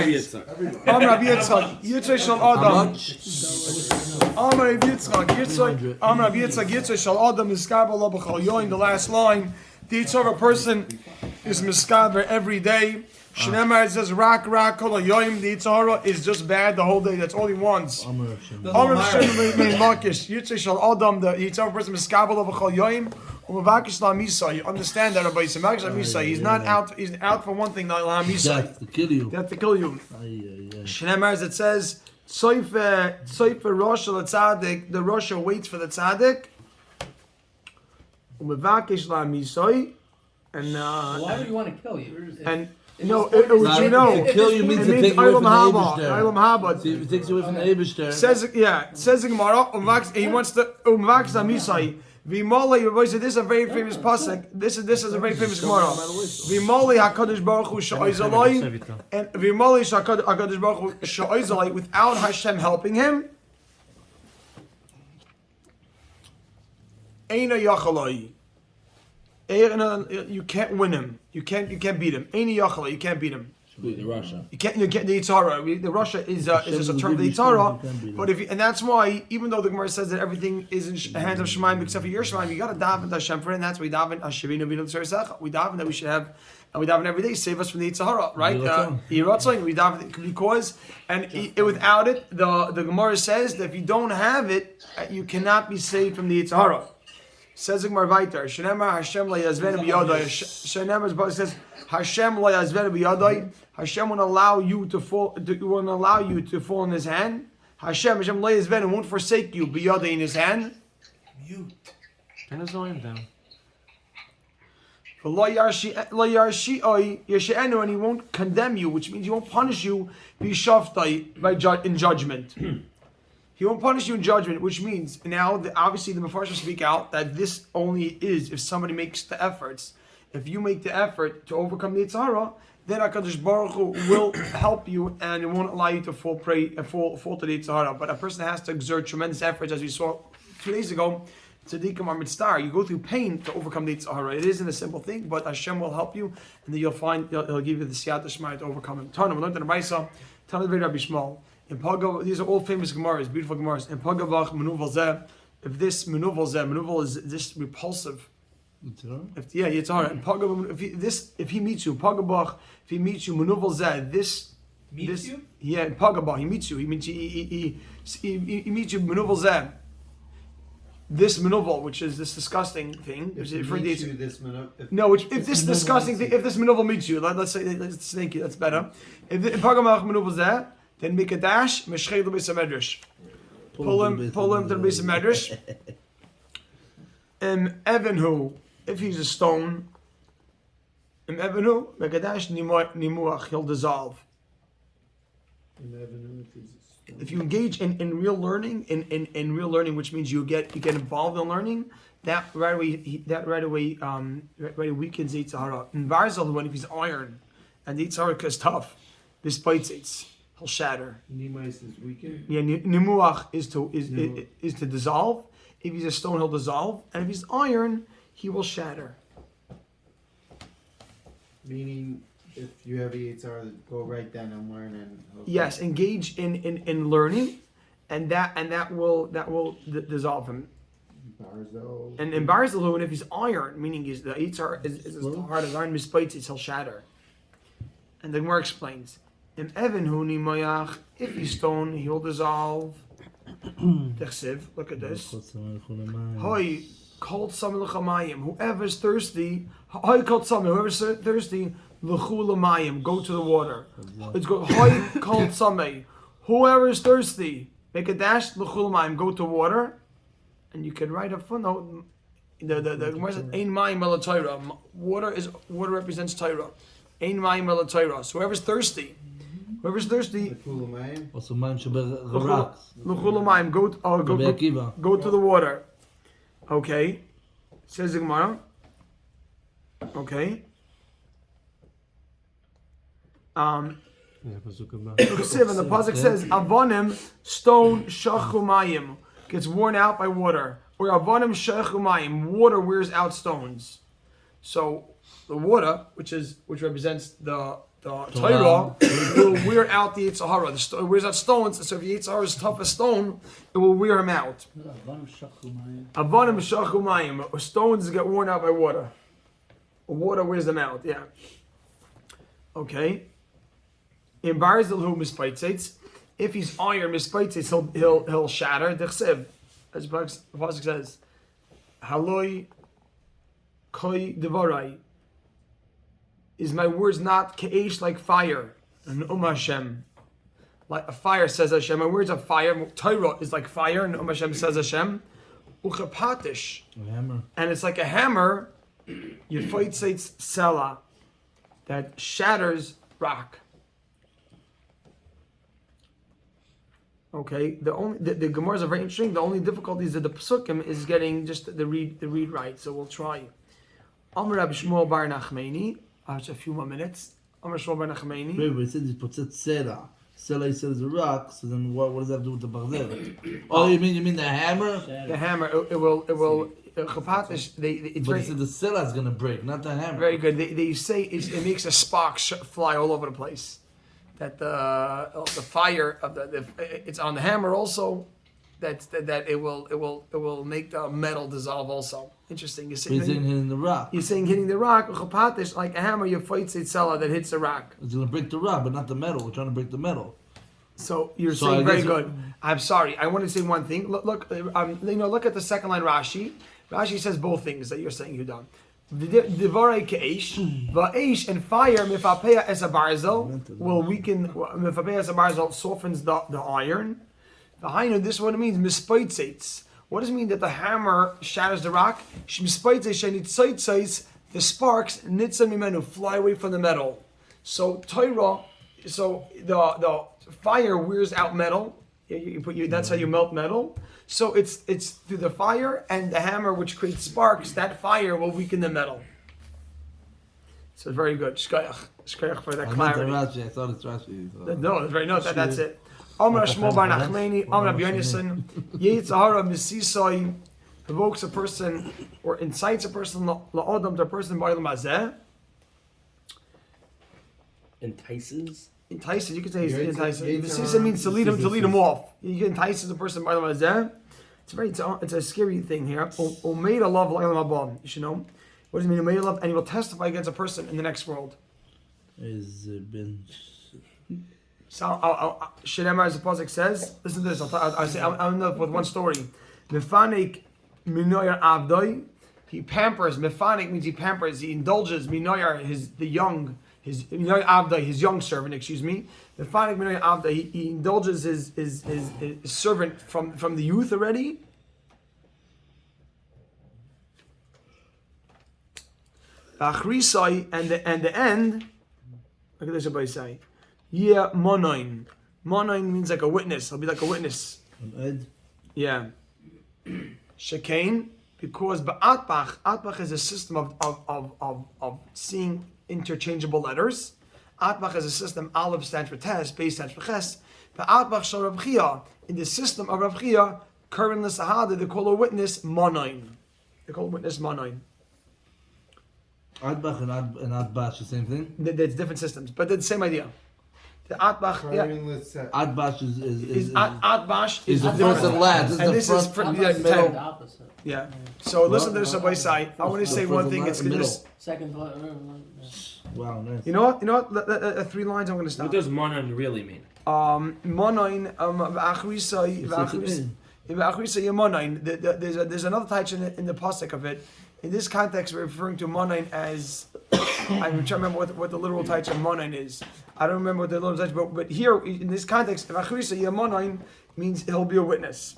understands. Amar Rabbi Yitzchak, Yitzchak shal Adam. Amar Rabbi Yitzchak, Amar Rabbi Yitzchak, Yitzchak shal Adam miskaber lo b'chol yoin. The last line, the Yitzchak person is miskaber every day. Shneimar, it says rak kol yoim. The Yitzchak is just bad the whole day. That's all he wants. Amar Shem mein Lakish, Yitzchak shal Adam. The Yitzchak person miskaber lo b'chol yoim. You understand that, Rabbi Yisrael? He's not out. He's out for one thing, not Lamisai. To kill you. They have to kill you. Shneimar, it says, Soifer Rosh Tzaddik. The Rosh waits for the Tzaddik. Umevakish Lamisai. And why would you want to kill you? And no, you know, to kill you means to take away from the Eibishter. It takes away from the Eibishter. Says the Gemara. He wants to Umevakish Lamisai. V'molei, this is a very famous pasuk. This is a very famous Gemara. V'molei Hakadosh Baruch Hu she'oizaloi, and v'molei Hakadosh Baruch Hu she'oizaloi, without Hashem helping him, Eina Yachaloi. You can't win him. You can't beat him. Eina Yachaloi, you can't beat him. The Russia. You can't get the Yitzhara. The Russia is just a term of the Yitzhara. But and that's why, even though the Gemara says that everything is in the hands of Shemaim except for your Shemaim, you got to daven to Hashem for it, and that's why we daven Hashivinu B'nei Tzarech. We daven that we should have, and we daven every day, save us from the Yitzhara, right? We daven because, and without it, the Gemara says that if you don't have it, you cannot be saved from the Yitzhara. Says the Gemara weiter, Shneimar Hashem lo yazvenu b'yadai. Shneimar says Hashem lo yazvenu b'yadai. Hashem won't allow you to fall. Won't allow you to fall in His hand. Hashem lo yazvenu won't forsake you b'yadai in His hand. Mute. Turn his volume down. Lo yarshi'oi, and He won't condemn you, which means He won't punish you b'shaftai in judgment. He won't punish you in judgment, which means now, obviously, the Mefarshim speak out that this only is if somebody makes the efforts. If you make the effort to overcome the Yitzhara, then HaKadosh Baruch Hu will help you and it won't allow you to fall to the Yitzhara. But a person has to exert tremendous efforts, as we saw 2 days ago. Tzaddikim are mitzvah. You go through pain to overcome the Yitzhara. It isn't a simple thing, but Hashem will help you, and then you'll find He'll give you the siyata shmai to overcome him. Tana, we learned in the Raisa. Tana the Rabbi Shmuel. In Pagav, these are all famous Gemaras, beautiful Gemaras. In Pagavach Menuval Zeh, if this Menuval is this repulsive. Yitzhara. In Pagav, if he meets you, Pagavach, if he meets you, Menuval Zeh, meets you? Yeah, in Pagavach, he meets you. He meets you, Menuval Zeh. This Menuval, which is this disgusting thing. If this disgusting thing, if this Menuval meets you, let's think that's better. If in Pagavach Menuval Zeh, then make a dash, meshchei the base of medrash. Pull him to the base of medrash. Evanhu, if he's a stone, Evanhu, make a dash, nimuach, he'll dissolve. If you engage in real learning, in real learning, which means you get involved in learning, that right away weakens the Yitzhara. In Barzal, when if he's iron, and the Yitzhara is tough, this bites it. He'll shatter. Nimais is weakened. Yeah, nimuach is to dissolve. If he's a stone, he'll dissolve, and if he's iron, he will shatter. Meaning, if you have a Yitzhar, go right down and learn and. Yes, engage in learning, and that will dissolve him. Barzo. And in Barzalhu, and if he's iron, meaning the Yitzhar is as hard as iron, misbites it, he'll shatter. And the Gemara explains. In Evan Huni Mayach, if he's stone, he will dissolve. Look at this. Hoy called Samayim. Whoever's thirsty, Hoy called Samay. Whoever's thirsty, L'chulamayim. Go to the water. Let's go. Hoy called Samay. Whoever's thirsty, make a dash. L'chulamayim. Go to water, and you can write a footnote. The Gemara says, Ein Mayim Ela Torah. Water represents Torah. Ein Mayim Ela Torah. So whoever's thirsty. Whoever's thirsty, also man L'chulamayim, go to the water. Okay, says the Gemara. Okay. And the pasuk says, "Avonim stone shachumayim gets worn out by water, or avonim shachumayim water wears out stones." So the water, which represents the Torah will wear out the Yetzer Hara. It wears out stones. So if the Yetzer Hara is tough as stone, it will wear him out. Avanim shachu mayim. Stones get worn out by water. Water wears them out. Yeah. Okay. In Barzil who mispaitzes, if he's iron mispaitzes, he'll shatter. Dechsev, as the pasuk says, haloi koi devarai. Is my words not keish like fire? And Hashem, like a fire says Hashem. My words are fire. Torah is like fire, and Hashem says Hashem. Uchapatish, and it's like a hammer. Yefaitzes sela, that shatters rock. Okay, the Gemaras are very interesting. The only difficulty is that the Pesukim is getting just the read right. So we'll try. Amar Rabbi Shmuel bar Nachmani. Just a few more minutes. Amar Shmuel bar Nachmani. Wait, it said he puts it Sela. Sela, he says a rock. So then what does that have to do with the Barzel? Oh, you mean the hammer? The hammer. It will. Chapatish. It's but very. he said the Sela is going to break, not the hammer. Very good. They say it makes a spark fly all over the place. That the fire of it's on the hammer also. That it will make the metal dissolve also. Interesting. He's saying hitting the rock. You're saying hitting the rock. Chapatish, like a hammer, you fight Seitzela that hits the rock. It's going to break the rock, but not the metal. We're trying to break the metal. So you're saying very good. I'm sorry. I want to say one thing. Look at the second line. Rashi. Rashi says both things that you're saying, Yudan. Divarei keish, va'eish, and fire mifapeya es a barzel will weaken. Mifapeya es a barzel softens the iron. The hainu. This is what it means. Mispaitzes. What does it mean that the hammer shatters the rock? Mispaitzes shenitzaitzes. The sparks nitzan mimenu fly away from the metal. So Torah. So the fire wears out metal. That's how you melt metal. So it's through the fire and the hammer which creates sparks. That fire will weaken the metal. So very good. Shkoyach for that clarity. I thought it's Rashi. No, that's very no. That's it. Amar Shmuel bar Nachmani, Amar Rabbi Yonasan, Yetzer Hara misisai evokes a person or incites a person la'odam to a person by l'mazeh. Entices. Entices, you could say entices. Misisa means to lead him off. You can entice the person by l'mazeh. It's a scary thing here. Umeida love l'olam haba. You should know. What does it mean? Umeida love, and he will testify against a person in the next world. Is been. So, Shemar, as the pasuk says, listen to this. I'll end up with one story. Mefanik minoyer avdoi. He pampers. Mefanik means he pampers. He indulges minoyer his young servant. Excuse me. Mefanik minoyer avdoi. He indulges his servant from the youth already. Achrisai and the end. Look at this. Everybody say. Yeah, monoin. Monoin means like a witness. I'll be like a witness. Yeah. Shekain, because Atbach is a system of seeing interchangeable letters. Atbach is a system. Aleph stands for tes, base stands for ches. But Atbach shal Rav Chia, in the system of Rav Chia, current l'sahada, they call a witness monoin. They call a witness monoin. Atbach and Atbash, the same thing? There's different systems, but they're the same idea. The Atbach, Atbash is Atbash is the first and last. This is the front, middle. The opposite. Yeah. So listen to this on my side. I want to say one thing. It's just Second. Wow, nice. You know what? 3 lines. I'm going to stop. What does monon really mean? Monoin v'achrisa yemonoin. There's another taich in the pasuk of it. In this context, we're referring to monoin as I'm trying to remember what the literal taich of monoin is. I don't remember what the literal taich, but here in this context, v'achrisa yemonoin means he'll be a witness,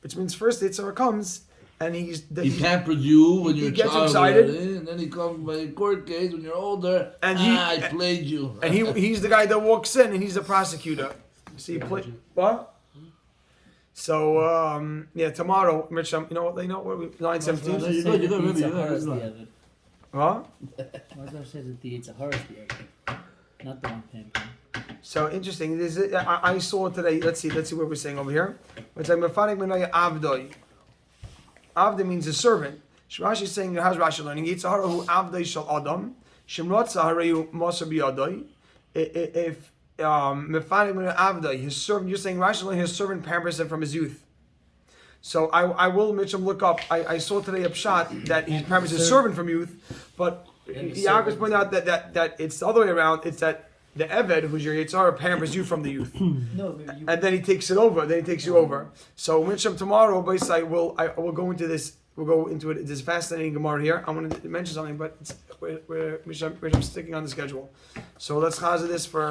which means first the Yitzhak comes. And he pampered you when you're a gets child, excited, and then he comes by a court case when you're older. And I played you. And he's the guy that walks in, and he's the prosecutor. So he played what? So tomorrow, Mitch, you know what? 9:17. You're good. Remember. What? Why says that the Yetzer Hara is the egg, not the one pampering? So interesting. I saw it today. Let's see what we're saying over here. It's like mefanik menaya avdoi. Avda means a servant. Rashi is saying, how's Rashi learning? Yetzer Hara hu avdoi shel adam. Shemrotza hareyu maser biyadoi. if Mefanik min Avda, his servant, you're saying rationally his servant pampers him from his youth. So I will, Mitchum, look up. I saw today a pshat that he pampers his servant from youth, but Yaakov pointed out that it's the other way around. It's that the Eved, who's your Yitzhar, pampers you from the youth. No, maybe you. And then he takes it over. Then he takes you over. So Mitchum, tomorrow, basically, I will go into this. We'll go into it. This fascinating Gemara here. I'm going to mention something, but we're sticking on the schedule. So let's chaza this for.